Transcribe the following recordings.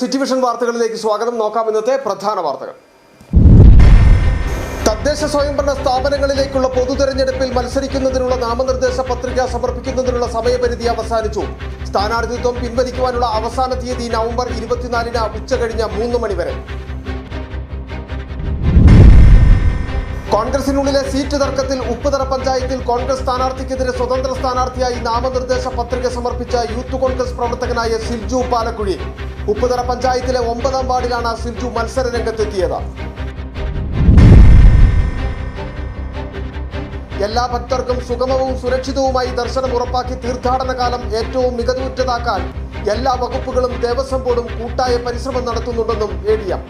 City vision വാർത്തകളിലേക്ക് സ്വാഗതം. നോക്കാം ഇന്നത്തെ പ്രധാന വാർത്തകൾ. തദ്ദേശ സ്വയംഭരണ സ്ഥാപനങ്ങളിലേക്കുള്ള പൊതുതെരഞ്ഞെടുപ്പിൽ മത്സരിക്കുന്നതിനുള്ള നാമനിർദ്ദേശ പത്രിക സമർപ്പിക്കുന്നതിനുള്ള സമയപരിധി അവസാനിച്ചു. സ്ഥാനാർത്ഥിത്വം പിൻവലിക്കുവാനുള്ള അവസാന തീയതി നവംബർ 24-ന് ഉച്ചകഴിഞ്ഞ് 3 മണി വരെ. കോൺഗ്രസിനുള്ളിലെ സീറ്റ് തർക്കത്തിൽ ഉപ്പുതറ പഞ്ചായത്തിൽ കോൺഗ്രസ് സ്ഥാനാർത്ഥിക്കെതിരെ സ്വതന്ത്ര സ്ഥാനാർത്ഥിയായി നാമനിർദ്ദേശ പത്രിക സമർപ്പിച്ച യൂത്ത് കോൺഗ്രസ് പ്രവർത്തകനായ സിൽജു പാലക്കുഴി. ഉപ്പുതറ പഞ്ചായത്തിലെ 9-ാം വാർഡിലാണ് സിൽജു മത്സര രംഗത്തെത്തിയത്. എല്ലാ ഭക്തർക്കും സുഗമവും സുരക്ഷിതവുമായി ദർശനം ഉറപ്പാക്കി തീർത്ഥാടന കാലം ഏറ്റവും മികവുറ്റതാക്കാൻ എല്ലാ വകുപ്പുകളും ദേവസ്വം ബോർഡും കൂട്ടായ പരിശ്രമം നടത്തുന്നുണ്ടെന്നും ADM.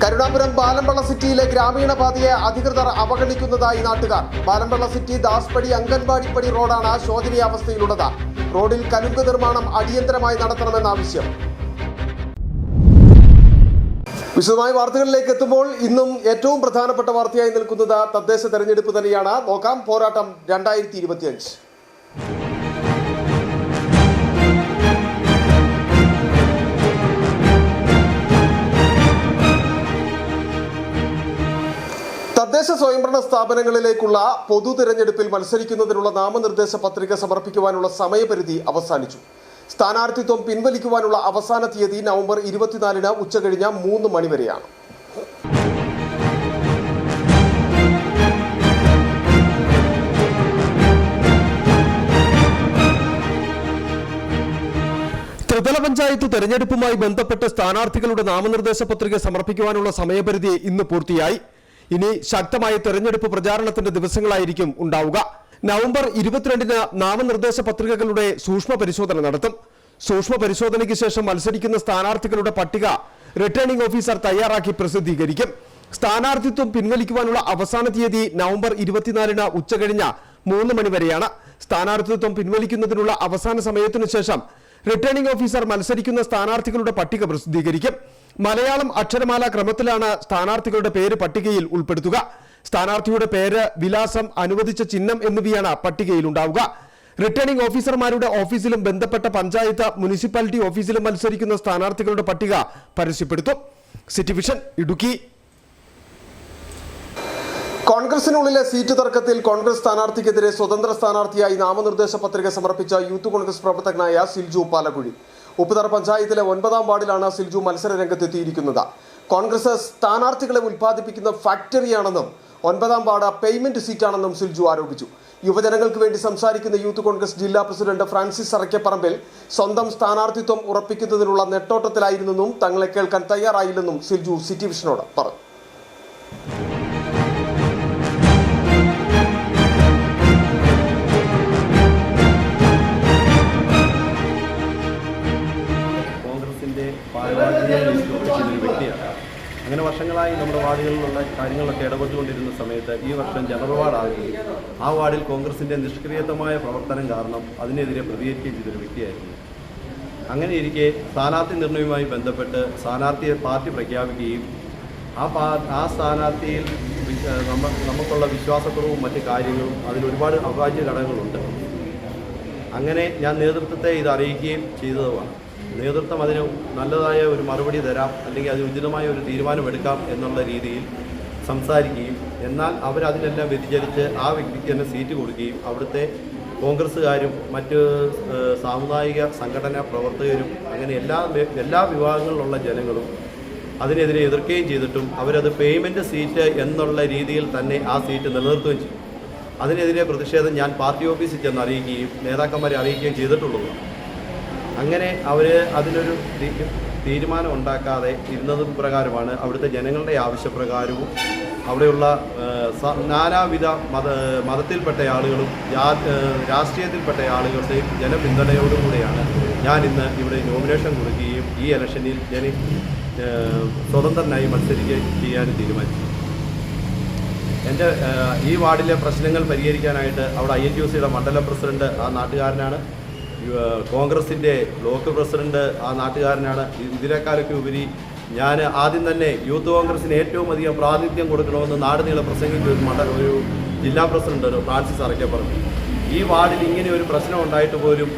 കരുണാപുരം ബാലംപള്ള സിറ്റിയിലെ ഗ്രാമീണ പാതയെ അധികൃതർ അവഗണിക്കുന്നതായി നാട്ടുകാർ. ബാലംപള്ള സിറ്റി ദാസ്പടി അംഗൻവാടിപ്പടി റോഡാണ് ശോചനീയാവസ്ഥയിലുള്ളത്. റോഡിൽ കലുങ്ക് നിർമ്മാണം അടിയന്തരമായി നടത്തണമെന്ന ആവശ്യം. വിശദമായ വാർത്തകളിലേക്ക് എത്തുമ്പോൾ ഇന്നും ഏറ്റവും പ്രധാനപ്പെട്ട വാർത്തയായി നിൽക്കുന്നത് തദ്ദേശ തെരഞ്ഞെടുപ്പ് തന്നെയാണ്. നോക്കാം പോരാട്ടം 2025. തദ്ദേശ സ്വയംഭരണ സ്ഥാപനങ്ങളിലേക്കുള്ള പൊതു തിരഞ്ഞെടുപ്പിൽ മത്സരിക്കുന്നതിനുള്ള നാമനിർദ്ദേശ പത്രിക സമർപ്പിക്കുവാനുള്ള സമയപരിധി അവസാനിച്ചു. സ്ഥാനാർത്ഥിത്വം പിൻവലിക്കുവാനുള്ള അവസാന തീയതി നവംബർ 24-ന് ഉച്ചകഴിഞ്ഞ് 3 മണി വരെയാണ്. ത്രിതല പഞ്ചായത്ത് തെരഞ്ഞെടുപ്പുമായി ബന്ധപ്പെട്ട് സ്ഥാനാർത്ഥികളുടെ നാമനിർദ്ദേശ പത്രിക സമർപ്പിക്കുവാനുള്ള സമയപരിധി ഇന്ന് പൂർത്തിയായി. ഇനി ശക്തമായ തെരഞ്ഞെടുപ്പ് പ്രചാരണത്തിന്റെ ദിവസങ്ങളായിരിക്കും ഉണ്ടാവുക. നവംബർ 22-ന് നാമനിർദ്ദേശ പത്രികകളുടെ സൂക്ഷ്മ പരിശോധന നടത്തും. സൂക്ഷ്മ പരിശോധനയ്ക്ക് ശേഷം മത്സരിക്കുന്ന സ്ഥാനാർത്ഥികളുടെ പട്ടിക റിട്ടേണിംഗ് ഓഫീസർ തയ്യാറാക്കി പ്രസിദ്ധീകരിക്കും. സ്ഥാനാർത്ഥിത്വം പിൻവലിക്കുവാനുള്ള അവസാന തീയതി നവംബർ 24-ന് ഉച്ചകഴിഞ്ഞ് 3 മണി വരെയാണ്. സ്ഥാനാർത്ഥിത്വം പിൻവലിക്കുന്നതിനുള്ള അവസാന സമയത്തിനു ശേഷം റിട്ടേണിംഗ് ഓഫീസർ മത്സരിക്കുന്ന സ്ഥാനാർത്ഥികളുടെ പട്ടിക പ്രസിദ്ധീകരിക്കും. മലയാളം അക്ഷരമാല ക്രമത്തിലാണ് സ്ഥാനാർത്ഥികളുടെ പേര് പട്ടികയിൽ ഉൾപ്പെടുത്തുക. സ്ഥാനാർത്ഥിയുടെ പേര്, വിലാസം, അനുവദിച്ച ചിഹ്നം എന്നിവയാണ് പട്ടികയിൽ ഉണ്ടാവുക. റിട്ടേണിംഗ് ഓഫീസർമാരുടെ ഓഫീസിലും ബന്ധപ്പെട്ട പഞ്ചായത്ത്, മുനിസിപ്പാലിറ്റി ഓഫീസിലും മത്സരിക്കുന്ന സ്ഥാനാർത്ഥികളുടെ പട്ടിക പരസ്യപ്പെടുത്തും. City Vision Idukki. കോൺഗ്രസിനുള്ളിലെ സീറ്റ് തർക്കത്തിൽ കോൺഗ്രസ് സ്ഥാനാർത്ഥിക്കെതിരെ സ്വതന്ത്ര സ്ഥാനാർത്ഥിയായി നാമനിർദ്ദേശ പത്രിക സമർപ്പിച്ച യൂത്ത് കോൺഗ്രസ് പ്രവർത്തകനായ സിൽജു പാലക്കുഴി. ഉപ്പുതറ പഞ്ചായത്തിലെ 9-ാം വാർഡിലാണ് സിൽജു മത്സര രംഗത്തെത്തിയിരിക്കുന്നത്. കോൺഗ്രസ് സ്ഥാനാർത്ഥികളെ ഉൽപ്പാദിപ്പിക്കുന്ന ഫാക്ടറിയാണെന്നും 9-ാം വാർഡ് പേയ്മെന്റ് സീറ്റാണെന്നും സിൽജു ആരോപിച്ചു. യുവജനങ്ങൾക്ക് വേണ്ടി സംസാരിക്കുന്ന യൂത്ത് കോൺഗ്രസ് ജില്ലാ പ്രസിഡന്റ് ഫ്രാൻസിസ് അറയ്ക്കപ്പറമ്പിൽ സ്വന്തം സ്ഥാനാർത്ഥിത്വം ഉറപ്പിക്കുന്നതിനുള്ള നെട്ടോട്ടത്തിലായിരുന്നെന്നും തങ്ങളെ കേൾക്കാൻ തയ്യാറായില്ലെന്നും സിൽജു സിറ്റി വിഷനോട് പറഞ്ഞു. വ്യക്തിയാണ്. അങ്ങനെ വർഷങ്ങളായി നമ്മുടെ വാർഡുകളിലുള്ള കാര്യങ്ങളിലൊക്കെ ഇടപെട്ടുകൊണ്ടിരുന്ന സമയത്ത് ഈ വർഷം ജനറൽ വാർഡാകുകയും ആ വാർഡിൽ കോൺഗ്രസിൻ്റെ നിഷ്ക്രിയത്വമായ പ്രവർത്തനം കാരണം അതിനെതിരെ പ്രതികരിക്കുകയും ചെയ്തൊരു വ്യക്തിയായിരുന്നു. അങ്ങനെ ഇരിക്കെ സ്ഥാനാർത്ഥി നിർണയവുമായി ബന്ധപ്പെട്ട് സ്ഥാനാർത്ഥിയെ പാർട്ടി പ്രഖ്യാപിക്കുകയും ആ സ്ഥാനാർത്ഥിയിൽ നമുക്കുള്ള വിശ്വാസക്കുറവും മറ്റ് കാര്യങ്ങളും അതിലൊരുപാട് അവിഭാജ്യ ഘടകങ്ങളുണ്ട്. അങ്ങനെ ഞാൻ നേതൃത്വത്തെ ഇത് അറിയിക്കുകയും ചെയ്തതുമാണ്. നേതൃത്വം അതിന് നല്ലതായ ഒരു മറുപടി തരാം, അല്ലെങ്കിൽ അതിന് ഉചിതമായ ഒരു തീരുമാനമെടുക്കാം എന്നുള്ള രീതിയിൽ സംസാരിക്കുകയും, എന്നാൽ അവരതിനെല്ലാം വ്യതിചലിച്ച് ആ വ്യക്തിക്ക് തന്നെ സീറ്റ് കൊടുക്കുകയും അവിടുത്തെ കോൺഗ്രസ്സുകാരും മറ്റ് സാമുദായിക സംഘടനാ പ്രവർത്തകരും അങ്ങനെ എല്ലാ വിഭാഗങ്ങളിലുള്ള ജനങ്ങളും അതിനെതിരെ എതിർക്കുകയും ചെയ്തിട്ടും അവരത് പേയ്മെൻറ്റ് സീറ്റ് എന്നുള്ള രീതിയിൽ തന്നെ ആ സീറ്റ് നിലനിർത്തുകയും ചെയ്തു. അതിനെതിരെ പ്രതിഷേധം ഞാൻ പാർട്ടി ഓഫീസിൽ ചെന്ന് അറിയിക്കുകയും നേതാക്കന്മാരെ അറിയിക്കുകയും ചെയ്തിട്ടുള്ളതാണ്. അങ്ങനെ അവർ അതിനൊരു തീരുമാനം ഉണ്ടാക്കാതെ ഇരുന്നത് പ്രകാരമാണ് അവിടുത്തെ ജനങ്ങളുടെ ആവശ്യപ്രകാരവും അവിടെയുള്ള നാനാവിധ മതത്തിൽപ്പെട്ട ആളുകളും രാഷ്ട്രീയത്തിൽപ്പെട്ട ആളുകളുടെയും ജനപിന്തുണയോടുകൂടിയാണ് ഞാൻ ഇന്ന് ഇവിടെ നോമിനേഷൻ കൊടുക്കുകയും ഈ ഇലക്ഷനിൽ ഞാൻ സ്വതന്ത്രനായി മത്സരിക്കുകയും ചെയ്യാനും തീരുമാനിച്ചു. എൻ്റെ ഈ വാർഡിലെ പ്രശ്നങ്ങൾ പരിഹരിക്കാനായിട്ട് അവിടെ INTUCയുടെ മണ്ഡലം പ്രസിഡന്റ് ആ നാട്ടുകാരനാണ്. കോൺഗ്രസിൻ്റെ ബ്ലോക്ക് പ്രസിഡന്റ് ആ നാട്ടുകാരനാണ്. ഇതിനേക്കാളൊക്കെ ഉപരി ഞാൻ ആദ്യം തന്നെ യൂത്ത് കോൺഗ്രസിന് ഏറ്റവും അധികം പ്രാതിനിധ്യം കൊടുക്കണമെന്ന് നാടുനീളെ പ്രസംഗിച്ച ഒരു ജില്ലാ പ്രസിഡന്റ് ഫ്രാൻസിസ് അറയ്ക്കപ്പറമ്പ്. ഈ ഈ വാർഡിൽ ഇങ്ങനെ ഒരു പ്രശ്നം ഉണ്ടായിട്ട് പോലും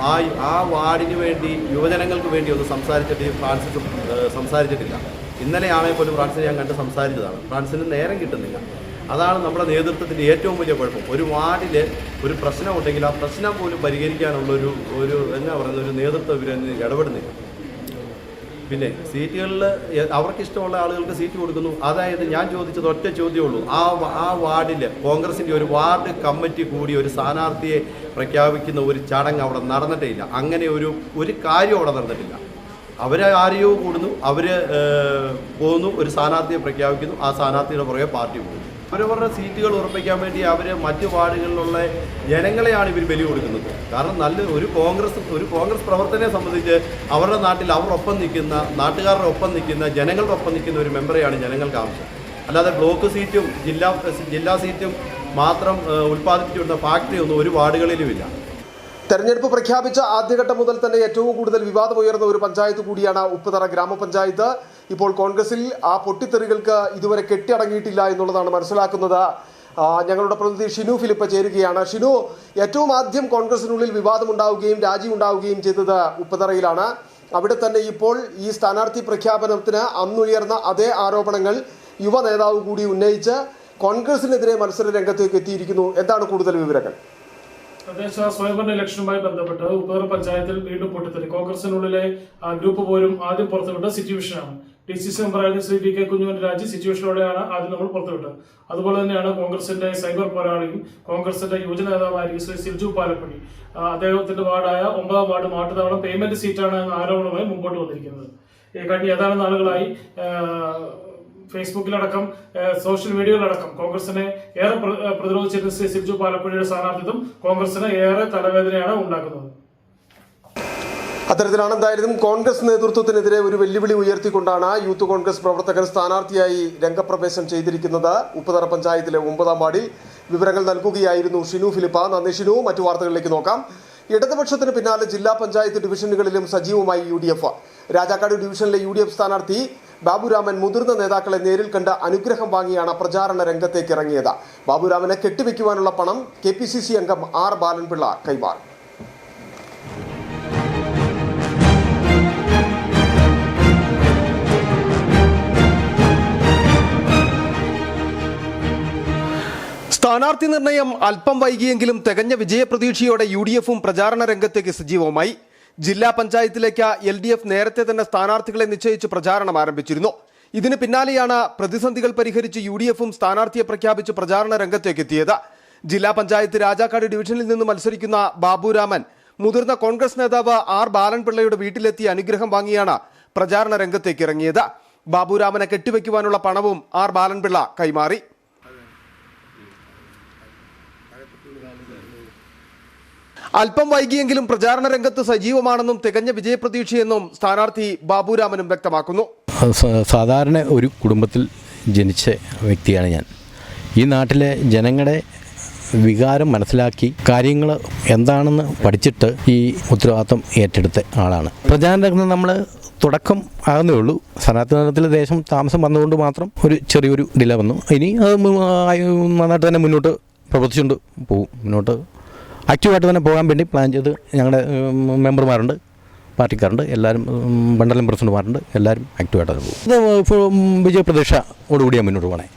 ആ വാർഡിന് വേണ്ടി യുവജനങ്ങൾക്ക് വേണ്ടി ഒന്ന് ഫ്രാൻസിസ് സംസാരിച്ചിട്ടില്ല. ഇന്നലെയാണെങ്കിൽ പോലും ഫ്രാൻസിനെ ഞാൻ കണ്ട് സംസാരിച്ചതാണ്. ഫ്രാൻസിന് നേരം കിട്ടുന്നില്ല. അതാണ് നമ്മുടെ നേതൃത്വത്തിൻ്റെ ഏറ്റവും വലിയ കുഴപ്പം. ഒരു വാർഡിൽ ഒരു പ്രശ്നം ഉണ്ടെങ്കിൽ ആ പ്രശ്നം പോലും പരിഹരിക്കാനുള്ള ഒരു നേതൃത്വം ഇവരൊന്നും ഇടപെടുന്നില്ല. പിന്നെ സീറ്റുകളിൽ അവർക്കിഷ്ടമുള്ള ആളുകൾക്ക് സീറ്റ് കൊടുക്കുന്നു. അതായത് ഞാൻ ചോദിച്ചത് ഒറ്റ ചോദ്യമേ ഉള്ളൂ. ആ വാർഡിൽ കോൺഗ്രസിൻ്റെ ഒരു വാർഡ് കമ്മിറ്റി കൂടി ഒരു സ്ഥാനാർത്ഥിയെ പ്രഖ്യാപിക്കുന്ന ഒരു ചടങ്ങ് അവിടെ നടന്നിട്ടേ ഇല്ല. അങ്ങനെ ഒരു കാര്യം അവിടെ നടന്നിട്ടില്ല. അവർ ആരെയോ കൂടുന്നു, അവർ പോകുന്നു, ഒരു സ്ഥാനാർത്ഥിയെ പ്രഖ്യാപിക്കുന്നു, ആ സ്ഥാനാർത്ഥിയുടെ പുറകെ പാർട്ടി പോകുന്നു. അവരവരുടെ സീറ്റുകൾ ഉറപ്പിക്കാൻ വേണ്ടി അവർ മറ്റു വാർഡുകളിലുള്ള ജനങ്ങളെയാണ് ഇവർ ബലി കൊടുക്കുന്നത്. കാരണം ഒരു കോൺഗ്രസ് പ്രവർത്തനയെ സംബന്ധിച്ച് അവരുടെ നാട്ടിൽ അവരൊപ്പം നിൽക്കുന്ന, നാട്ടുകാരുടെ ഒപ്പം നിൽക്കുന്ന, ജനങ്ങളുടെ ഒപ്പം നിൽക്കുന്ന ഒരു മെമ്പറെയാണ് ജനങ്ങൾക്ക് ആവശ്യം. അല്ലാതെ ബ്ലോക്ക് സീറ്റും ജില്ലാ സീറ്റും മാത്രം ഉൽപ്പാദിപ്പിച്ചുകൊടുത്ത ഫാക്ടറി ഒന്നും ഒരു വാർഡുകളിലുമില്ല. തെരഞ്ഞെടുപ്പ് പ്രഖ്യാപിച്ച ആദ്യഘട്ടം മുതൽ തന്നെ ഏറ്റവും കൂടുതൽ വിവാദമുയർന്ന ഒരു പഞ്ചായത്ത് കൂടിയാണ് ഉപ്പുതറ ഗ്രാമപഞ്ചായത്ത്. ഇപ്പോൾ കോൺഗ്രസിൽ ആ പൊട്ടിത്തെറികൾക്ക് ഇതുവരെ കെട്ടിയടങ്ങിയിട്ടില്ല എന്നുള്ളതാണ് മനസ്സിലാക്കുന്നത്. ഞങ്ങളുടെ പ്രതിനിധി ഷിനു ഫിലിപ്പ് ചേരുകയാണ്. ഷിനു, ഏറ്റവും ആദ്യം കോൺഗ്രസിനുള്ളിൽ വിവാദമുണ്ടാവുകയും രാജിയുണ്ടാവുകയും ചെയ്തത് ഉപ്പുതറയിലാണ്. അവിടെ തന്നെ ഇപ്പോൾ ഈ സ്ഥാനാർത്ഥി പ്രഖ്യാപനത്തിന് അന്നുയർന്ന അതേ ആരോപണങ്ങൾ യുവ നേതാവ് കൂടി ഉന്നയിച്ച് കോൺഗ്രസിനെതിരെ മത്സര രംഗത്തേക്ക് എത്തിയിരിക്കുന്നു. എന്താണ് കൂടുതൽ വിവരങ്ങൾ? തദ്ദേശ സ്വയംഭരണ ഇലക്ഷനുമായി ബന്ധപ്പെട്ട് ഉപ്പുതറ പഞ്ചായത്തിൽ വീണ്ടും പൊട്ടിത്തെറി. കോൺഗ്രസിനുള്ളിലെ ഗ്രൂപ്പ് പോലും ആദ്യം പുറത്തുവിട്ട സിറ്റുവേഷനാണ്. DCC മെമ്പറായിരുന്ന ശ്രീ VK കുഞ്ഞുമോന്റെ രാജി സിറ്റുവേഷനോടെയാണ് ആദ്യം നമ്മൾ പുറത്തുവിട്ടത്. അതുപോലെ തന്നെയാണ് കോൺഗ്രസിന്റെ സൈബർ പോരാളിയും കോൺഗ്രസിന്റെ യുവജന നേതാവായിരിക്കും ശ്രീ സിൽജു പാലപ്പള്ളി. അദ്ദേഹത്തിന്റെ വാർഡായ 9ാം വാർഡ് മാട്ടുതാവളം പേയ്മെന്റ് സീറ്റാണ് എന്ന ആരോപണവുമായി മുമ്പോട്ട് വന്നിരിക്കുന്നത്. കഴിഞ്ഞ ഏതാനും നാളുകളായി ഫേസ്ബുക്കിലടക്കം സോഷ്യൽ മീഡിയയിലടക്കം കോൺഗ്രസിനെ ഏറെ പ്രതിരോധിച്ചിരുന്ന ശ്രീ സിൽജു പാലപ്പള്ളിയുടെ സ്ഥാനാർത്ഥിത്വം കോൺഗ്രസിന് ഏറെ തലവേദനയാണ് ഉണ്ടാക്കുന്നത്. അത്തരത്തിലാണ് എന്തായാലും കോൺഗ്രസ് നേതൃത്വത്തിനെതിരെ ഒരു വെല്ലുവിളി ഉയർത്തിക്കൊണ്ടാണ് യൂത്ത് കോൺഗ്രസ് പ്രവർത്തകർ സ്ഥാനാർത്ഥിയായി രംഗപ്രവേശം ചെയ്തിരിക്കുന്നത്. ഉപ്പുതറ പഞ്ചായത്തിലെ 9ാം വാർഡിൽ വിവരങ്ങൾ നൽകുകയായിരുന്നു ഷിനു ഫിലിപ്പ. നന്ദി ഷിനു. മറ്റു വാർത്തകളിലേക്ക് നോക്കാം. ഇടതുപക്ഷത്തിന് പിന്നാലെ ജില്ലാ പഞ്ചായത്ത് ഡിവിഷനുകളിലും സജീവമായി UDF. രാജാക്കാട് ഡിവിഷനിലെ UDF സ്ഥാനാർത്ഥി ബാബുരാമൻ മുതിർന്ന നേതാക്കളെ നേരിൽ കണ്ട് അനുഗ്രഹം വാങ്ങിയാണ് പ്രചാരണ രംഗത്തേക്ക് ഇറങ്ങിയത്. ബാബുരാമനെ കെട്ടിവെക്കുവാനുള്ള പണം KPCC അംഗം R ബാലൻപിള്ള കൈമാറി. സ്ഥാനാർത്ഥി നിർണയം അല്പം വൈകിയെങ്കിലും തികഞ്ഞ വിജയപ്രതീക്ഷയോടെ UDFും പ്രചാരണ രംഗത്തേക്ക് സജീവമായി. ജില്ലാ പഞ്ചായത്തിലേക്ക് LDF നേരത്തെ തന്നെ സ്ഥാനാർത്ഥികളെ നിശ്ചയിച്ച് പ്രചാരണം ആരംഭിച്ചിരുന്നു. ഇതിന് പിന്നാലെയാണ് പ്രതിസന്ധികൾ പരിഹരിച്ച് UDFും സ്ഥാനാർത്ഥിയെ പ്രഖ്യാപിച്ച് പ്രചാരണ രംഗത്തേക്ക് എത്തിയത്. ജില്ലാ പഞ്ചായത്ത് രാജാക്കാട് ഡിവിഷനിൽ നിന്ന് മത്സരിക്കുന്ന ബാബുരാമൻ മുതിർന്ന കോൺഗ്രസ് നേതാവ് R ബാലൻപിള്ളയുടെ വീട്ടിലെത്തി അനുഗ്രഹം വാങ്ങിയാണ് പ്രചാരണ രംഗത്തേക്ക് ഇറങ്ങിയത്. ബാബുരാമനെ കെട്ടിവെക്കുവാനുള്ള പണവും R ബാലൻപിള്ള കൈമാറി. അല്പം വൈകിയെങ്കിലും പ്രചാരണ രംഗത്ത് സജീവമാണെന്നും തികഞ്ഞ വിജയപ്രതീക്ഷയെന്നും സ്ഥാനാർത്ഥി ബാബുരാമനും വ്യക്തമാക്കുന്നു. സാധാരണ ഒരു കുടുംബത്തിൽ ജനിച്ച വ്യക്തിയാണ് ഞാൻ. ഈ നാട്ടിലെ ജനങ്ങളുടെ വികാരം മനസ്സിലാക്കി കാര്യങ്ങൾ എന്താണെന്ന് പഠിച്ചിട്ട് ഈ ഉത്തരവാദിത്വം ഏറ്റെടുത്ത ആളാണ്. പ്രചാരണ രംഗത്ത് നമ്മൾ തുടക്കം ആകുന്നേ ഉള്ളൂ. സ്ഥാനാർത്ഥി ദേശം താമസം വന്നുകൊണ്ട് മാത്രം ഒരു ചെറിയൊരു ഡിലേ വന്നു. ഇനി അത് നന്നായിട്ട് തന്നെ മുന്നോട്ട് പ്രവർത്തിച്ചുകൊണ്ട് പോകും. മുന്നോട്ട് ആക്റ്റീവായിട്ട് തന്നെ പോകാൻ വേണ്ടി പ്ലാൻ ചെയ്ത് ഞങ്ങളുടെ മെമ്പർമാരുണ്ട്, പാർട്ടിക്കാരുണ്ട്, എല്ലാവരും മണ്ഡലം പ്രസിഡന്റുമാരുണ്ട്, എല്ലാവരും ആക്റ്റീവായിട്ട് പോകും. വിജയപ്രതീക്ഷയോടുകൂടിയാണ് മുന്നോട്ട് പോകണേ.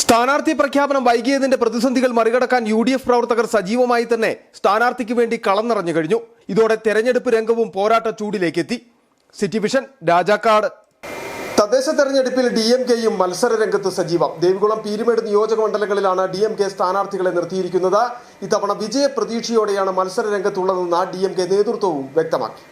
സ്ഥാനാർത്ഥി പ്രഖ്യാപനം വൈകിയതിന്റെ പ്രതിസന്ധികൾ മറികടക്കാൻ UDF പ്രവർത്തകർ സജീവമായി തന്നെ സ്ഥാനാർത്ഥിക്ക് വേണ്ടി കളം നിറഞ്ഞു കഴിഞ്ഞു. ഇതോടെ തെരഞ്ഞെടുപ്പ് രംഗവും പോരാട്ട ചൂടിലേക്കെത്തി. City vision, Rajakkad. തദ്ദേശ തെരഞ്ഞെടുപ്പിൽ DMKയും മത്സര രംഗത്ത് സജീവം. ദേവികുളം, പീരുമേട് നിയോജക മണ്ഡലങ്ങളിലാണ് DMK സ്ഥാനാർത്ഥികളെ നിർത്തിയിരിക്കുന്നത്. ഇത്തവണ വിജയ പ്രതീക്ഷയോടെയാണ് മത്സര രംഗത്തുള്ളതെന്ന് DMK നേതൃത്വവും വ്യക്തമാക്കി.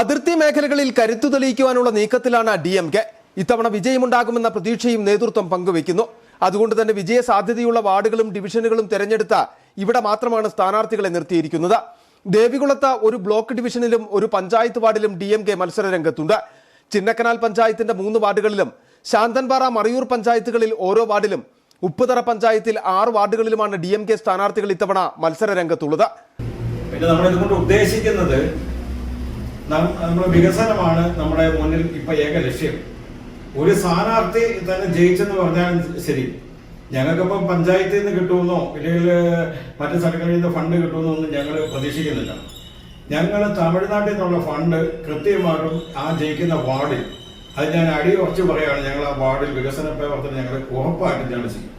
അതിർത്തി മേഖലകളിൽ കരുത്തു തെളിയിക്കുവാനുള്ള നീക്കത്തിലാണ് DMK. ഇത്തവണ വിജയമുണ്ടാകുമെന്ന പ്രതീക്ഷയും നേതൃത്വം പങ്കുവയ്ക്കുന്നു. അതുകൊണ്ട് തന്നെ വിജയ സാധ്യതയുള്ള വാർഡുകളും ഡിവിഷനുകളും തെരഞ്ഞെടുത്ത ഇവിടെ മാത്രമാണ് സ്ഥാനാർത്ഥികളെ നിർത്തിയിരിക്കുന്നത്. ദേവികുളത്ത് ഒരു ബ്ലോക്ക് ഡിവിഷനിലും ഒരു പഞ്ചായത്ത് വാർഡിലും DMK മത്സര രംഗത്തുണ്ട്. ചിന്നക്കനാൽ പഞ്ചായത്തിന്റെ 3 വാർഡുകളിലും ശാന്തൻപാറ, മറയൂർ പഞ്ചായത്തുകളിൽ ഓരോ വാർഡിലും ഉപ്പുതറ പഞ്ചായത്തിൽ 6 വാർഡുകളിലുമാണ് DMK സ്ഥാനാർത്ഥികൾ ഇത്തവണ മത്സര രംഗത്തുള്ളത്. പിന്നെ നമ്മൾ ഇതുകൊണ്ട് ഉദ്ദേശിക്കുന്നത് നമ്മുടെ വികസനമാണ് നമ്മുടെ മുന്നിൽ ഇപ്പൊ ഏക ലക്ഷ്യം. ഒരു സ്ഥാനാർത്ഥി തന്നെ ജയിച്ചെന്ന് പറഞ്ഞാൽ ശരി, ഞങ്ങൾക്കിപ്പം പഞ്ചായത്തിൽ നിന്ന് കിട്ടുമെന്നോ ഇല്ലെങ്കിൽ മറ്റു സ്ഥലങ്ങളിൽ നിന്ന് ഫണ്ട് കിട്ടുമെന്നോ ഒന്നും ഞങ്ങൾ പ്രതീക്ഷിക്കുന്നില്ല. ഞങ്ങൾ തമിഴ്നാട്ടിൽ നിന്നുള്ള ഫണ്ട് കൃത്യമായിട്ടും ആ ജയിക്കുന്ന വാർഡിൽ, അത് ഞാൻ അടിയുറച്ച് പറയുകയാണ്, ഞങ്ങൾ ആ വാർഡിൽ വികസന പ്രവർത്തനം ഞങ്ങൾ ഉറപ്പായിട്ടും ഞങ്ങൾ ചെയ്യും.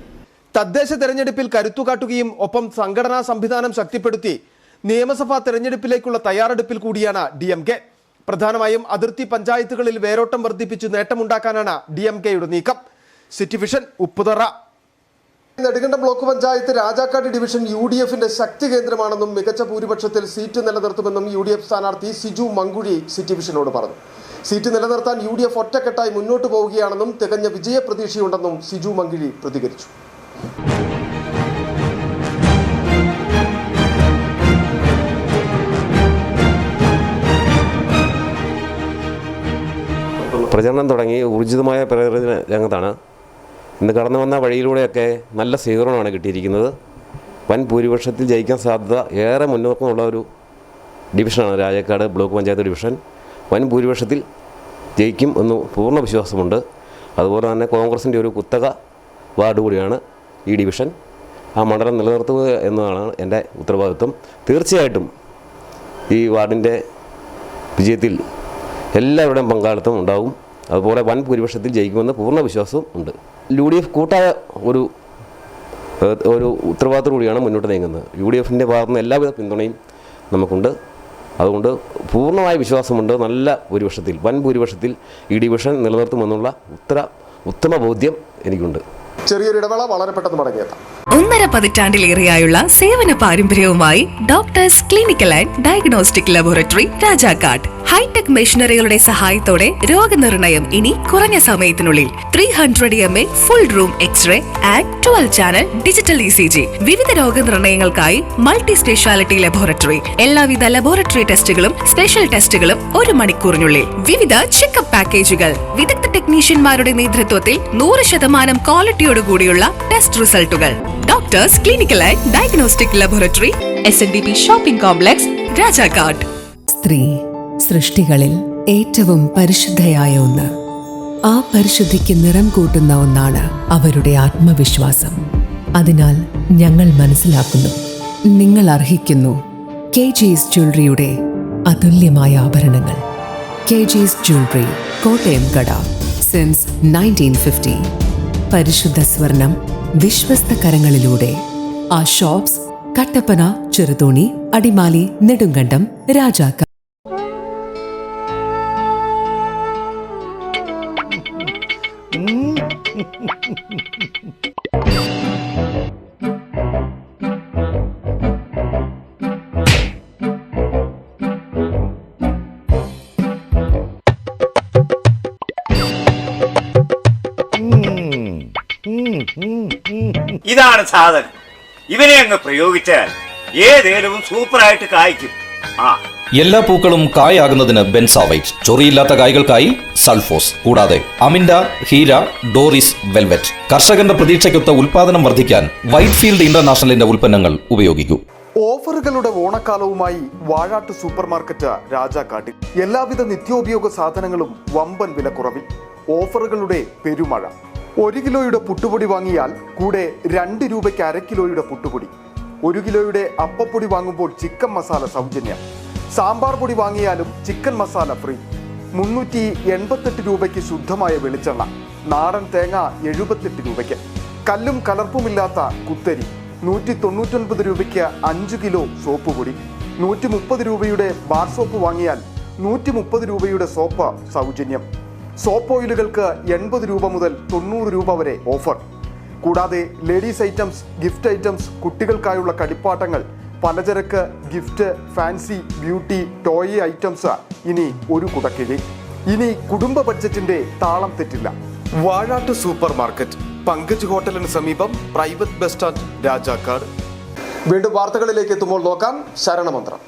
തദ്ദേശ തെരഞ്ഞെടുപ്പിൽ കരുത്തുകാട്ടുകയും ഒപ്പം സംഘടനാ സംവിധാനം ശക്തിപ്പെടുത്തി നിയമസഭാ തെരഞ്ഞെടുപ്പിലേക്കുള്ള തയ്യാറെടുപ്പിൽ കൂടിയാണ് DMK. പ്രധാനമായും അതിർത്തി പഞ്ചായത്തുകളിൽ വേരോട്ടം വർദ്ധിപ്പിച്ച് നേട്ടമുണ്ടാക്കാനാണ് DMKയുടെ നീക്കം. City Vision Upputhara. Nedumkandam block panchayat Rajakkad division UDFന്റെ ശക്തി കേന്ദ്രമാണെന്നും മികച്ച ഭൂരിപക്ഷത്തിൽ സീറ്റ് നിലനിർത്തുമെന്നും UDF സ്ഥാനാർത്ഥി സിജു മങ്കുഴി സിറ്റി വിഷനോട് പറഞ്ഞു. സീറ്റ് നിലനിർത്താൻ UDF ഒറ്റക്കെട്ടായി മുന്നോട്ട് പോവുകയാണെന്നും തികഞ്ഞ വിജയപ്രതീക്ഷയുണ്ടെന്നും സിജു മങ്കുഴി പ്രതികരിച്ചു. പ്രചരണം തുടങ്ങി ഊർജിതമായ പ്രകൃതി രംഗത്താണ്. ഇന്ന് കടന്നു വന്ന വഴിയിലൂടെയൊക്കെ നല്ല സ്വീകരണമാണ് കിട്ടിയിരിക്കുന്നത്. വൻ ഭൂരിപക്ഷത്തിൽ ജയിക്കാൻ സാധ്യത ഏറെ മുന്നോക്കമുള്ള ഒരു ഡിവിഷനാണ് രാജാക്കാട് ബ്ലോക്ക് പഞ്ചായത്ത് ഡിവിഷൻ. വൻ ഭൂരിപക്ഷത്തിൽ ജയിക്കും എന്ന് പൂർണ്ണ വിശ്വാസമുണ്ട്. അതുപോലെ തന്നെ കോൺഗ്രസിൻ്റെ ഒരു കുത്തക വാർഡ് കൂടിയാണ് ഈ ഡിവിഷൻ. ആ മണ്ഡലം നിലനിർത്തുക എന്നതാണ് എൻ്റെ ഉത്തരവാദിത്വം. തീർച്ചയായിട്ടും ഈ വാർഡിൻ്റെ വിജയത്തിൽ എല്ലാവരുടെയും പങ്കാളിത്തം ഉണ്ടാവും. അതുപോലെ വൻ ഭൂരിപക്ഷത്തിൽ ജയിക്കുമെന്ന് പൂർണ്ണ വിശ്വാസവും ഉണ്ട്. UDF കൂട്ടായ ഒരു ഉത്തരവാദിത്തം കൂടിയാണ് മുന്നോട്ട് നീങ്ങുന്നത്. UDFൻ്റെ ഭാഗത്തു നിന്ന് എല്ലാവിധ പിന്തുണയും നമുക്കുണ്ട്. അതുകൊണ്ട് പൂർണ്ണമായ വിശ്വാസമുണ്ട്. നല്ല ഭൂരിപക്ഷത്തിൽ, വൻ ഭൂരിപക്ഷത്തിൽ ഈ ഡിവിഷൻ നിലനിർത്തുമെന്നുള്ള ഉത്തമ ബോധ്യം എനിക്കുണ്ട്. ചെറിയൊരു ഇടവേള, വളരെ പെട്ടെന്ന് മടങ്ങിയെത്താം. 1.5 പതിറ്റാണ്ടിലേറെയായുള്ള സേവന പാരമ്പര്യവുമായി doctors clinical and diagnostic laboratory Rajakkad. Hi-tech മെഷീനറികളുടെ സഹായത്തോടെ രോഗനിർണയം ഇനി കുറഞ്ഞ സമയത്തിനുള്ളിൽ. 300 mA full room X-ray and 12 channel digital ECG. വിവിധ രോഗനിർണയങ്ങൾക്കായി മൾട്ടി സ്പെഷ്യാലിറ്റി ലബോറട്ടറി. എല്ലാവിധ ലബോറട്ടറി ടെസ്റ്റുകളും സ്പെഷ്യൽ ടെസ്റ്റുകളും 1 മണിക്കൂറിനുള്ളിൽ. വിവിധ ചെക്കപ്പ് പാക്കേജുകൾ. വിദഗ്ധ ടെക്നീഷ്യന്മാരുടെ നേതൃത്വത്തിൽ 100% ക്വാളിറ്റിയോടുകൂടിയുള്ള ടെസ്റ്റ് റിസൾട്ടുകൾ. Doctors clinical and diagnostic laboratory, SNDP shopping complex, Rajakkad. സ്ത്രീ സൃഷ്ടികളിൽ ഏറ്റവും പരിശുദ്ധയായ ഒന്ന്. ആ പരിശുദ്ധിക്ക് നിറം കൂട്ടുന്ന ഒന്നാണ് അവരുടെ ആത്മവിശ്വാസം. അതിനാൽ ഞങ്ങൾ മനസ്സിലാക്കുന്നു, നിങ്ങൾ അർഹിക്കുന്നു KG's ജ്വല്ലറിയുടെ അതുല്യമായ ആഭരണങ്ങൾ. KG's ജ്വല്ലറി, കോട്ടയം കട, സിൻസ് 1950. പരിശുദ്ധ സ്വർണം വിശ്വസ്ത കരങ്ങളിലൂടെ. ആ ഷോപ്സ് കട്ടപ്പന, ചെറുതോണി, അടിമാലി, നെടുങ്കണ്ടം, രാജാക്കാട്. ഇതാണ് സാധനം. ഇവനെ അങ്ങ് പ്രയോഗിച്ചാൽ ഏതേലും സൂപ്പറായിട്ട് കായ്ക്കും. എല്ലാ പൂക്കളും കായാകുന്നതിന് ബെൻസാവൈറ്റ്, ചൊറിയില്ലാത്ത കായ്കൾക്കായി സൾഫോസ്, കൂടാതെ അമിൻഡ, ഹീര, ഡോറിസ്, വെൽവെറ്റ്. കർഷകന്റെ പ്രതീക്ഷയ്ക്കൊത്ത ഉൽപാദനം വർദ്ധിക്കാൻ വൈറ്റ്ഫീൽഡ് ഇന്റർനാഷണലിന്റെ ഉൽപ്പന്നങ്ങൾ ഉപയോഗിക്കൂ. ഓഫറുകളുടെ ഓണക്കാലവുമായി വാഴാട്ട് സൂപ്പർ മാർക്കറ്റ് രാജാക്കാട്ടിൽ. എല്ലാവിധ നിത്യോപയോഗ സാധനങ്ങളും വമ്പൻ വിലക്കുറവിൽ. ഓഫറുകളുടെ പെരുമഴ. 1 കിലോയുടെ പുട്ടുപൊടി വാങ്ങിയാൽ കൂടെ 2 രൂപയ്ക്ക് 1/2 കിലോയുടെ പുട്ടുപൊടി. 1 കിലോയുടെ അപ്പപ്പൊടി വാങ്ങുമ്പോൾ ചിക്കൻ മസാല സൗജന്യം. സാമ്പാർ പൊടി വാങ്ങിയാലും ചിക്കൻ മസാല ഫ്രീ. 388 രൂപയ്ക്ക് ശുദ്ധമായ വെളിച്ചെണ്ണ. നാടൻ തേങ്ങ 78 രൂപയ്ക്ക്. കല്ലും കലർപ്പുമില്ലാത്ത കുത്തരി 199 രൂപയ്ക്ക് 5 കിലോ സോപ്പ് പൊടി. 130 രൂപയുടെ ബാർ സോപ്പ് വാങ്ങിയാൽ 130 രൂപയുടെ സോപ്പ് സൗജന്യം. സോപ്പ് ഓയിലുകൾക്ക് 80 രൂപ മുതൽ 90 രൂപ വരെ ഓഫർ. കൂടാതെ ലേഡീസ് ഐറ്റംസ്, ഗിഫ്റ്റ് ഐറ്റംസ്, കുട്ടികൾക്കായുള്ള കളിപ്പാട്ടങ്ങൾ, പലചരക്ക്, gift, fancy, beauty, toy items ഇനി ഒരു കുടക്കീഴിൽ. ഇനി കുടുംബ ബഡ്ജറ്റിന്റെ താളം തെറ്റില്ല. വാഴാട്ട് സൂപ്പർ മാർക്കറ്റ്, പങ്കജ് ഹോട്ടലിന് സമീപം, പ്രൈവറ്റ് ബസ് സ്റ്റാൻഡ്, രാജാക്കാട്. വീണ്ടും വാർത്തകളിലേക്ക് എത്തുമ്പോൾ നോക്കാം ശരണമന്ത്രം.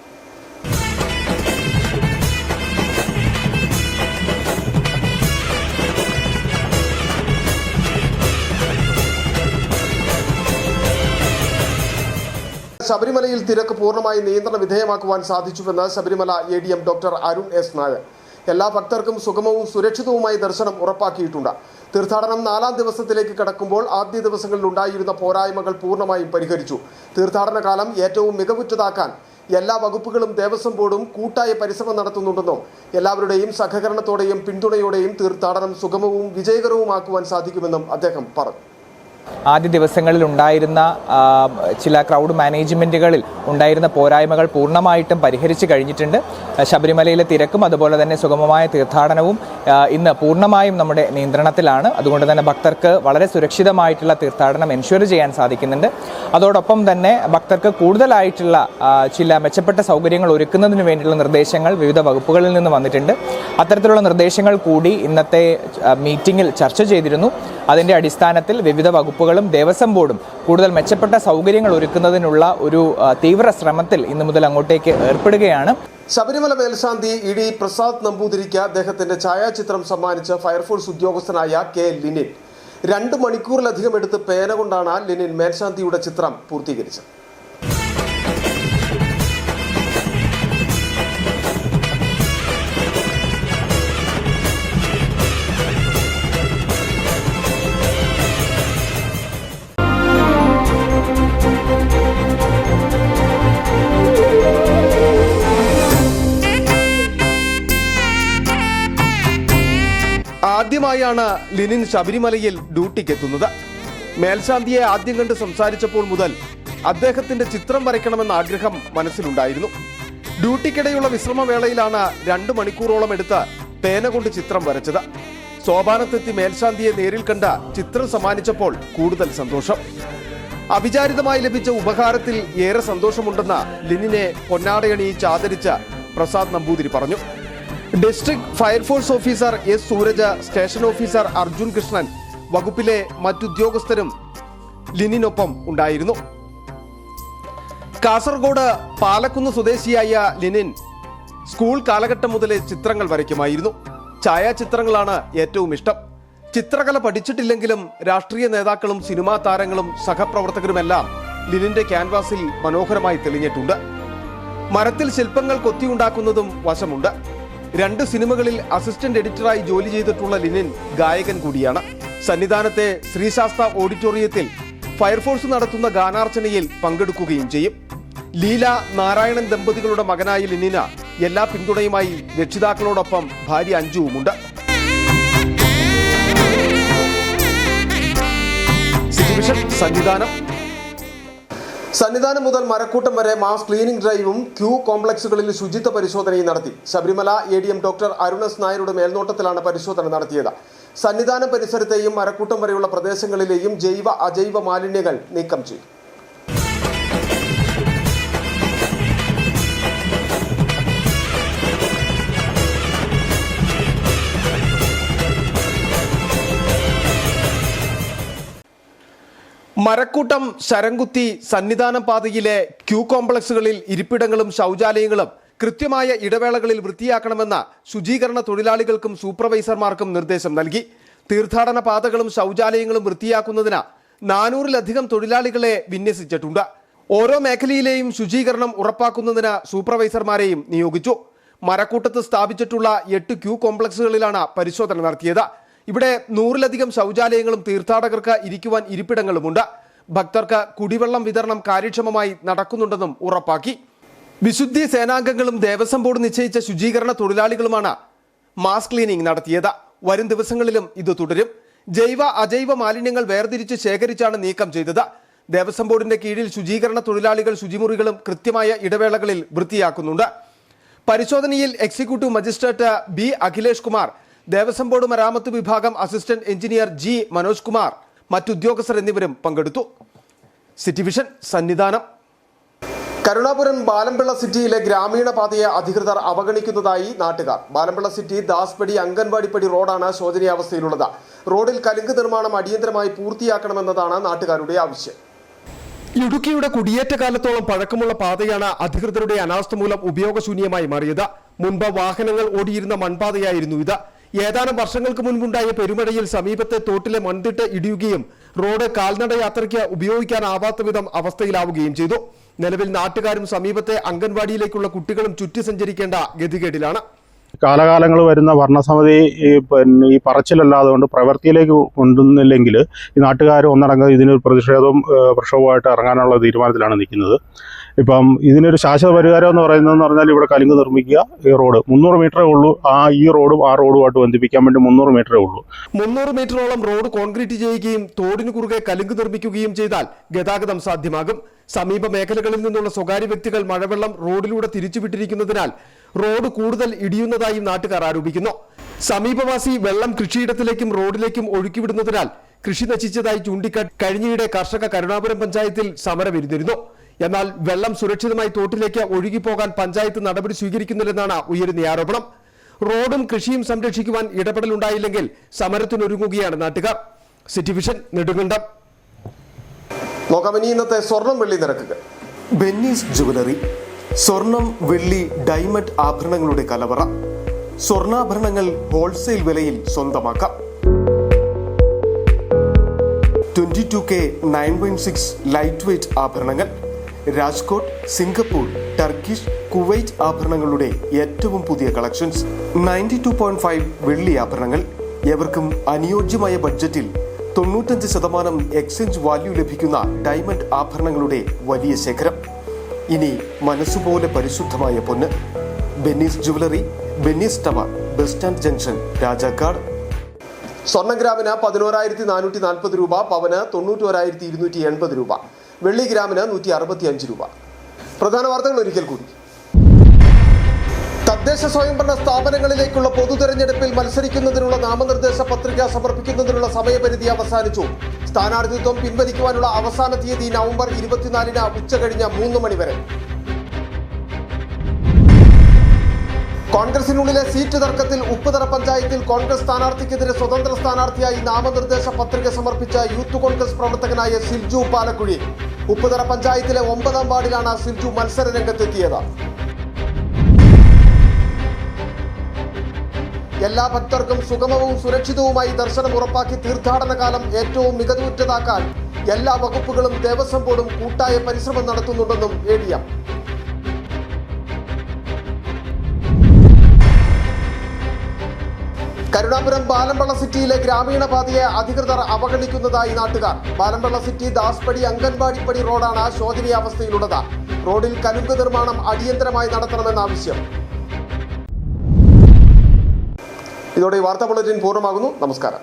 ശബരിമലയിൽ തിരക്ക് പൂർണ്ണമായി നിയന്ത്രണ വിധേയമാക്കുവാൻ സാധിച്ചുവെന്ന് Sabarimala ADM doctor Arun S. Nair. എല്ലാ ഭക്തർക്കും സുഗമവും സുരക്ഷിതവുമായി ദർശനം ഉറപ്പാക്കിയിട്ടുണ്ട്. തീർത്ഥാടനം 4ാം ദിവസത്തിലേക്ക് കടക്കുമ്പോൾ ആദ്യ ദിവസങ്ങളിൽ ഉണ്ടായിരുന്ന പോരായ്മകൾ പൂർണ്ണമായും പരിഹരിച്ചു. തീർത്ഥാടന കാലം ഏറ്റവും മികവുറ്റതാക്കാൻ എല്ലാ വകുപ്പുകളും ദേവസ്വം ബോർഡും കൂട്ടായ പരിശ്രമം നടത്തുന്നുണ്ടെന്നും എല്ലാവരുടെയും സഹകരണത്തോടെയും പിന്തുണയോടെയും തീർത്ഥാടനം സുഗമവും വിജയകരവുമാക്കുവാൻ സാധിക്കുമെന്നും അദ്ദേഹം പറഞ്ഞു. ആദ്യ ദിവസങ്ങളിൽ ഉണ്ടായിരുന്ന ചില ക്രൗഡ് മാനേജ്മെൻറ്റുകളിൽ ഉണ്ടായിരുന്ന പോരായ്മകൾ പൂർണ്ണമായിട്ടും പരിഹരിച്ചു കഴിഞ്ഞിട്ടുണ്ട്. ശബരിമലയിലെ തിരക്കും അതുപോലെ തന്നെ സുഗമമായ തീർത്ഥാടനവും ഇന്ന് പൂർണ്ണമായും നമ്മുടെ നിയന്ത്രണത്തിലാണ്. അതുകൊണ്ട് തന്നെ ഭക്തർക്ക് വളരെ സുരക്ഷിതമായിട്ടുള്ള തീർത്ഥാടനം എൻഷുർ ചെയ്യാൻ സാധിക്കുന്നുണ്ട്. അതോടൊപ്പം തന്നെ ഭക്തർക്ക് കൂടുതലായിട്ടുള്ള ചില മെച്ചപ്പെട്ട സൗകര്യങ്ങൾ ഒരുക്കുന്നതിന് വേണ്ടിയുള്ള നിർദ്ദേശങ്ങൾ വിവിധ വകുപ്പുകളിൽ നിന്ന് വന്നിട്ടുണ്ട്. അത്തരത്തിലുള്ള നിർദ്ദേശങ്ങൾ കൂടി ഇന്നത്തെ മീറ്റിംഗിൽ ചർച്ച ചെയ്തിരുന്നു. അതിൻ്റെ അടിസ്ഥാനത്തിൽ വിവിധ വകുപ്പുകളും ദേവസ്വം ബോർഡും കൂടുതൽ മെച്ചപ്പെട്ട സൗകര്യങ്ങൾ ഒരുക്കുന്നതിനുള്ള ഒരു തീവ്ര ശ്രമത്തിൽ ഇന്നു മുതൽ അങ്ങോട്ടേക്ക് ഏർപ്പെടുകയാണ്. ശബരിമല മേൽശാന്തി ED പ്രസാദ് നമ്പൂതിരിക്ക് അദ്ദേഹത്തിന്റെ ഛായാചിത്രം സമ്മാനിച്ച ഫയർഫോഴ്സ് ഉദ്യോഗസ്ഥനായ K. ലിനിൻ 2 മണിക്കൂറിലധികം എടുത്ത് പേന കൊണ്ടാണ് ലിനിൻ മേൽശാന്തിയുടെ ചിത്രം പൂർത്തീകരിച്ചത്. ആദ്യമായാണ് ലിനിൻ ശബരിമലയിൽ ഡ്യൂട്ടിക്കെത്തുന്നത്. മേൽശാന്തിയെ ആദ്യം കണ്ട് സംസാരിച്ചപ്പോൾ മുതൽ അദ്ദേഹത്തിന്റെ ചിത്രം വരയ്ക്കണമെന്ന ആഗ്രഹം മനസ്സിലുണ്ടായിരുന്നു. ഡ്യൂട്ടിക്കിടെയുള്ള വിശ്രമവേളയിലാണ് 2 മണിക്കൂറോളം എടുത്ത് പേന കൊണ്ട് ചിത്രം വരച്ചത്. സോപാനത്തെത്തി മേൽശാന്തിയെ നേരിൽ കണ്ട ചിത്രം സമ്മാനിച്ചപ്പോൾ കൂടുതൽ സന്തോഷം. അവിചാരിതമായി ലഭിച്ച ഉപഹാരത്തിൽ ഏറെ സന്തോഷമുണ്ടെന്ന് ലിനിനെ പൊന്നാടയണിയിച്ച് ആദരിച്ച പ്രസാദ് നമ്പൂതിരി പറഞ്ഞു. District fire force officer S. Sooraj, station officer Arjun Krishnan, വകുപ്പിലെ മറ്റുദ്യോഗസ്ഥരും ലിനിനൊപ്പം ഉണ്ടായിരുന്നു. കാസർഗോഡ് പാലക്കുന്ന് സ്വദേശിയായ ലിനിൻ സ്കൂൾ കാലഘട്ടം മുതലേ ചിത്രങ്ങൾ വരയ്ക്കുമായിരുന്നു. ഛായാചിത്രങ്ങളാണ് ഏറ്റവും ഇഷ്ടം. ചിത്രകല പഠിച്ചിട്ടില്ലെങ്കിലും രാഷ്ട്രീയ നേതാക്കളും സിനിമാ താരങ്ങളും സഹപ്രവർത്തകരുമെല്ലാം ലിനിന്റെ ക്യാൻവാസിൽ മനോഹരമായി തെളിഞ്ഞിട്ടുണ്ട്. മരത്തിൽ ശില്പങ്ങൾ കൊത്തിയുണ്ടാക്കുന്നതും വശമുണ്ട്. 2 സിനിമകളിൽ അസിസ്റ്റന്റ് എഡിറ്ററായി ജോലി ചെയ്തിട്ടുള്ള ലിനിൻ ഗായകൻ കൂടിയാണ്. സന്നിധാനത്തെ ശ്രീശാസ്ത ഓഡിറ്റോറിയത്തിൽ ഫയർഫോഴ്സ് നടത്തുന്ന ഗാനാർച്ചനയിൽ പങ്കെടുക്കുകയും ചെയ്യും. ലീല നാരായണൻ ദമ്പതികളുടെ മകനായ ലിനിന് എല്ലാ പിന്തുണയുമായി രക്ഷിതാക്കളോടൊപ്പം ഭാര്യ അഞ്ജുവുമുണ്ട്. സന്നിധാനം മുതൽ മരക്കൂട്ടം വരെ മാസ് ക്ലീനിംഗ് ഡ്രൈവും ക്യൂ കോംപ്ലക്സുകളിൽ ശുചിത്വ പരിശോധനയും നടത്തി. Sabarimala ADM doctor Arun S. നായരുടെ മേൽനോട്ടത്തിലാണ് പരിശോധന നടത്തിയത്. സന്നിധാനം പരിസരത്തെയും മരക്കൂട്ടം വരെയുള്ള പ്രദേശങ്ങളിലെയും ജൈവ അജൈവ മാലിന്യങ്ങൾ നീക്കം ചെയ്തു. മരക്കൂട്ടം, ശരംകുത്തി, സന്നിധാനം പാതയിലെ ക്യൂ കോംപ്ലക്സുകളിൽ ഇരിപ്പിടങ്ങളും ശൗചാലയങ്ങളും കൃത്യമായ ഇടവേളകളിൽ വൃത്തിയാക്കണമെന്ന് ശുചീകരണ തൊഴിലാളികൾക്കും സൂപ്പർവൈസർമാർക്കും നിർദ്ദേശം നൽകി. തീർത്ഥാടന പാതകളും ശൗചാലയങ്ങളും വൃത്തിയാക്കുന്നതിന് 400-ലധികം തൊഴിലാളികളെ വിന്യസിച്ചിട്ടുണ്ട്. ഓരോ മേഖലയിലെയും ശുചീകരണം ഉറപ്പാക്കുന്നതിന് സൂപ്പർവൈസർമാരെയും നിയോഗിച്ചു. മരക്കൂട്ടത്ത് സ്ഥാപിച്ചിട്ടുള്ള 8 ക്യൂ കോംപ്ലക്സുകളിലാണ് പരിശോധന നടത്തിയത്. ഇവിടെ 100-ലധികം ശൗചാലയങ്ങളും തീർത്ഥാടകർക്ക് ഇരിക്കുവാൻ ഇരിപ്പിടങ്ങളുമുണ്ട്. ഭക്തർക്ക് കുടിവെള്ളം വിതരണം കാര്യക്ഷമമായി നടക്കുന്നുണ്ടെന്നും ഉറപ്പാക്കി. വിശുദ്ധി സേനാംഗങ്ങളും ദേവസ്വം ബോർഡ് നിശ്ചയിച്ച ശുചീകരണ തൊഴിലാളികളുമാണ് മാസ് ക്ലീനിംഗ് നടത്തിയത്. വരും ദിവസങ്ങളിലും ഇത് തുടരും. ജൈവ അജൈവ മാലിന്യങ്ങൾ വേർതിരിച്ച് ശേഖരിച്ചാണ് നീക്കം ചെയ്തത്. ദേവസ്വം ബോർഡിന്റെ കീഴിൽ ശുചീകരണ തൊഴിലാളികൾ ശുചിമുറികളും കൃത്യമായ ഇടവേളകളിൽ വൃത്തിയാക്കുന്നുണ്ട്. പരിശോധനയിൽ executive magistrate B. Akhilesh Kumar, Devaswom board മരാമത്ത് വിഭാഗം assistant engineer G. Manoj Kumar, മറ്റുദ്യോഗസ്ഥർ എന്നിവരും പങ്കെടുത്തു. City Vision, Sannidhanam. കരുണാപുരം ബാലംപിള്ള സിറ്റിയിലെ ഗ്രാമീണ പാതയെ അധികൃതർ അവഗണിക്കുന്നതായി നാട്ടുകാർ. ബാലംപിള്ള സിറ്റി ദാസ്പടി അംഗൻവാടിപ്പടി റോഡാണ് ശോചനീയാവസ്ഥയിലുള്ളത്. റോഡിൽ കലുങ്ക് നിർമ്മാണം അടിയന്തരമായി പൂർത്തിയാക്കണമെന്നതാണ് നാട്ടുകാരുടെ ആവശ്യം. ഇടുക്കിയുടെ കുടിയേറ്റ കാലത്തോളം പഴക്കമുള്ള പാതയാണ് അധികൃതരുടെ അനാസ്ഥ മൂലം ഉപയോഗശൂന്യമായി മാറിയത്. മുൻപ് വാഹനങ്ങൾ ഓടിയിരുന്ന മൺപാതയായിരുന്നു ഇത്. ഏതാനും വർഷങ്ങൾക്ക് മുൻപുണ്ടായ പെരുമഴയിൽ സമീപത്തെ തോട്ടിലെ മൺതിട്ട് ഇടിയുകയും റോഡ് കാൽനട യാത്രയ്ക്ക് ഉപയോഗിക്കാനാവാത്ത വിധം അവസ്ഥയിലാവുകയും ചെയ്തു. നിലവിൽ നാട്ടുകാരും സമീപത്തെ അംഗൻവാടിയിലേക്കുള്ള കുട്ടികളും ചുറ്റി സഞ്ചരിക്കേണ്ട ഗതികേടിലാണ്. കാലകാലങ്ങൾ വരുന്ന ഭരണസമിതി ഈ പറച്ചിലല്ലാതെ കൊണ്ട് പ്രവൃത്തിയിലേക്ക് കൊണ്ടുവന്നില്ലെങ്കിൽ ഈ നാട്ടുകാർ ഒന്നടങ്കം ഇതിനൊരു പ്രക്ഷോഭമായിട്ട് ഇറങ്ങാനുള്ള തീരുമാനത്തിലാണ് നിൽക്കുന്നത്. ഇപ്പം ഇതിനൊരു ശാശ്വത പരിഹാരം എന്ന് പറയുന്നതെന്ന് പറഞ്ഞാൽ ഇവിടെ കലുങ്ക് നിർമ്മിക്കുക. ഈ റോഡ് 300 മീറ്ററേ ഉള്ളൂ. ഈ റോഡും ആ റോഡുമായിട്ട് ബന്ധിപ്പിക്കാൻ വേണ്ടി 300 മീറ്ററേ ഉള്ളൂ. 300 മീറ്ററോളം റോഡ് കോൺക്രീറ്റ് ചെയ്യുകയും തോടിന് കുറുകെ കലുങ്ക് നിർമ്മിക്കുകയും ചെയ്താൽ ഗതാഗതം സാധ്യമാകും. സമീപ മേഖലകളിൽ നിന്നുള്ള സ്വകാര്യ വ്യക്തികൾ മഴവെള്ളം റോഡിലൂടെ തിരിച്ചുവിട്ടിരിക്കുന്നതിനാൽ റോഡ് കൂടുതൽ ഇടിയുന്നതായും നാട്ടുകാർ ആരോപിക്കുന്നു. സമീപവാസി വെള്ളം കൃഷിയിടത്തിലേക്കും റോഡിലേക്കും ഒഴുക്കിവിടുന്നതിനാൽ കൃഷി നശിച്ചതായി ചൂണ്ടിക്കാട്ടി കഴിഞ്ഞയിടെ കർഷക കരുണാപുരം പഞ്ചായത്തിൽ സമരമിരുന്നിരുന്നു. എന്നാൽ വെള്ളം സുരക്ഷിതമായി തോട്ടിലേക്ക് ഒഴുകിപ്പോകാൻ പഞ്ചായത്ത് നടപടി സ്വീകരിക്കുന്നില്ലെന്നാണ് ഉയരുന്ന ആരോപണം. റോഡും കൃഷിയും സംരക്ഷിക്കുവാൻ ഇടപെടലുണ്ടായില്ലെങ്കിൽ സമരത്തിനൊരുങ്ങുകയാണ് നാട്ടുകാർ. City vision, Nedumkandam. നോക്കാം ഇനി ഇന്നത്തെ സ്വർണം വെള്ളി നിരക്കുകൾ. ബെന്നീസ് ജുവലറി, സ്വർണം വെള്ളി ഡയമണ്ട് ആഭരണങ്ങളുടെ കലവറ. സ്വർണ്ണാഭരണങ്ങൾ ഹോൾസെയിൽ വിലയിൽ സ്വന്തമാക്കാം. 22K 9.6 ലൈറ്റ് വെയ്റ്റ് ആഭരണങ്ങൾ. രാജ്കോട്ട്, സിംഗപ്പൂർ, ടർക്കിഷ്, കുവൈറ്റ് ആഭരണങ്ങളുടെ ഏറ്റവും പുതിയ കളക്ഷൻസ്. 92.5 വെള്ളി ആഭരണങ്ങൾ. ഏവർക്കും അനുയോജ്യമായ ബഡ്ജറ്റിൽ 95% എക്സ്ചേഞ്ച് വാല്യൂ ലഭിക്കുന്ന ഡയമണ്ട് ആഭരണങ്ങളുടെ വലിയ ശേഖരം. ഇനി മനസ്സുപോലെ പരിശുദ്ധമായ പൊന്ന്. Benny's jewellery, Benny's tower, bus stand junction, Rajakkad. സ്വർണ്ണ ഗ്രാമിന് 11,440 രൂപ, പവന് 91,280 രൂപ, വെള്ളി ഗ്രാമിന് 165 രൂപ. പ്രധാന വാർത്തകൾ ഒരിക്കൽ കൂടി. തദ്ദേശ സ്വയംഭരണ സ്ഥാപനങ്ങളിലേക്കുള്ള പൊതുതെരഞ്ഞെടുപ്പിൽ മത്സരിക്കുന്നതിനുള്ള നാമനിർദ്ദേശ പത്രിക സമർപ്പിക്കുന്നതിനുള്ള സമയപരിധി അവസാനിച്ചു. സ്ഥാനാർത്ഥിത്വം പിൻവലിക്കുവാനുള്ള അവസാന തീയതി നവംബർ 24-ന് ഉച്ചകഴിഞ്ഞ് 3 മണി വരെ. കോൺഗ്രസിനുള്ളിലെ സീറ്റ് തർക്കത്തിൽ ഉപ്പുതറ പഞ്ചായത്തിൽ കോൺഗ്രസ് സ്ഥാനാർത്ഥിക്കെതിരെ സ്വതന്ത്ര സ്ഥാനാർത്ഥിയായി നാമനിർദ്ദേശ പത്രിക സമർപ്പിച്ച യൂത്ത് കോൺഗ്രസ് പ്രവർത്തകനായ സിൽജു പാലക്കുഴി. ഉപ്പുതറ പഞ്ചായത്തിലെ 9ാം വാർഡിലാണ് സിൽജു മത്സര രംഗത്തെത്തിയത്. എല്ലാ ഭക്തർക്കും സുഗമവും സുരക്ഷിതവുമായി ദർശനം ഉറപ്പാക്കി തീർത്ഥാടന കാലം ഏറ്റവും മികവുറ്റതാക്കാൻ എല്ലാ വകുപ്പുകളും ദേവസ്വം ബോർഡും കൂട്ടായ പരിശ്രമം നടത്തുന്നുണ്ടെന്നും ADM. കരുണാപുരം ബാലംപള്ള സിറ്റിയിലെ ഗ്രാമീണ പാതയെ അധികൃതർ അവഗണിക്കുന്നതായി നാട്ടുകാർ. ബാലംപള്ള സിറ്റി ദാസ്പടി അംഗൻവാടിപ്പടി റോഡാണ് ശോചനീയാവസ്ഥയിലുള്ളത്. റോഡിൽ കലുങ്ക് നിർമ്മാണം അടിയന്തരമായി നടത്തണമെന്ന ആവശ്യം. ഇതോടെ ഈ വാർത്താ ബുള്ളറ്റിൻ പൂർണ്ണമാകുന്നു. നമസ്കാരം.